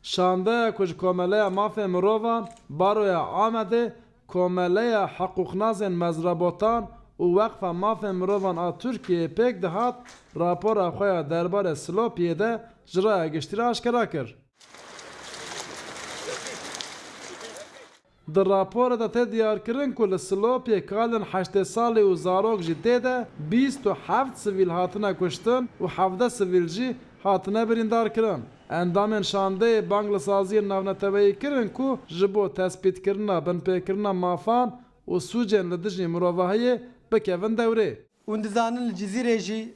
Şanda kuj komeleya mafê mirovan baroya Amedê komeleya heqûqnazên mezrabotan û weqfa mafê mirovan a Tirkiyeyê pêk dihat rapora xwe ya derbarê Silopiyê de ji raya giştî aşkera kir. Di rapora de tê diyarkirin ku li Silopiyê kalên 8 salî û zarok jî tê de 27 sivîl hatine kuştin û 17 sivîl jî hatine birîndarkirin. Endamên şandeyê bang li saziyên navneteweyî kirin ku ji bo tespîtkirina binpêkirina mafan û sûcên li dijî mirovahiyê bikevin dewrê. Hûn dizanin li Cizîrê jî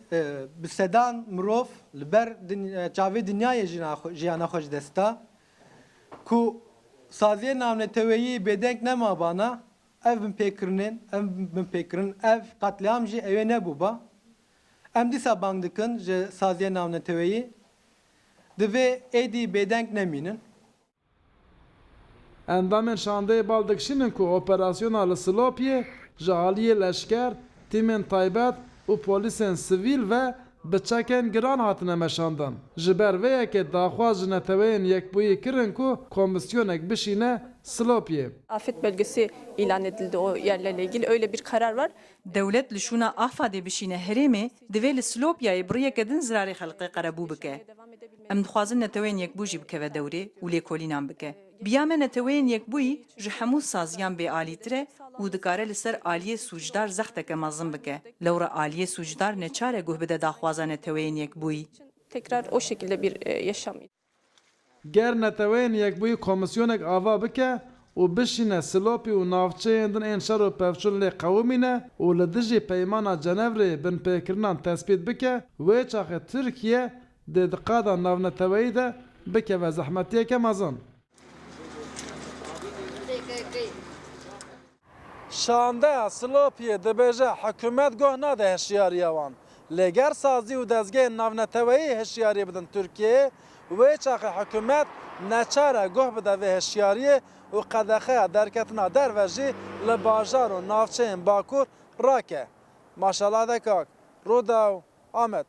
bi sedan mirov li ber çavê dinyayê jiyana xwe ji dest da ku saziyê navneteweyî bêdeng nema bana ev binpêkirin ev qetleam jî ew ê nebûba. Em dîsa bang dikin ji saziyê navneteweyî divê êdî bêdeng nemînin. Endamên şandeyê bal dikişînin ku operasyona li Silopiyê ji aliyê leşker, tîmên taybet û polîsên sivîl ve bi çekên giran hatine meşandin. Ji ber vê yekê daxwaz ji neteweyên yekbûyî kirin ku komisyonek bişîne Silopiyê. Afet bölgesi ilan edildi o yerlerle ilgili öyle bir karar var. Devlet li şûna Afadê bişîne herêmê divê li Silopyayê birêk edin zirarê xelqê qerebû bike. Em dixwazin neteweyên yekbû jî bikeve dewrê û lêkolînan bike. Biya me neteweyên yekbûyî ji hemû saziyan bêalîtir e û dikare li ser aliyê sûcdar zexteke mezin bike. Lewra aliyê sûcdar ne çare guh bide daxwaza neteweyên yekbûyî. Tekrar o şekilde bir yaşam. Ger neteweyên yekbûyî komisyonek ava bike û bişîne Silopî û navçeyên din ên şer û pevçûn lê qewimîne û li dijî peymana Cenevrê binpêkirinan tespît bike, wê çaxê Tirkiye dê di qada navneteweyî de bikeve zehmetiyeke mezin. Şandeya Silopiyê dibêje hikûmet goh nade hişyariya wan. Lê ger sazî û dezgehên navneteweyî hişyarî bidin Tirkiyeyê, wê çaxê hikûmet neçare goh bide vê hişyariyê û qedexeya derketina derve jî li bajar û navçeyên Bakur rake. Maşallah dekak, Rodaw, Amed.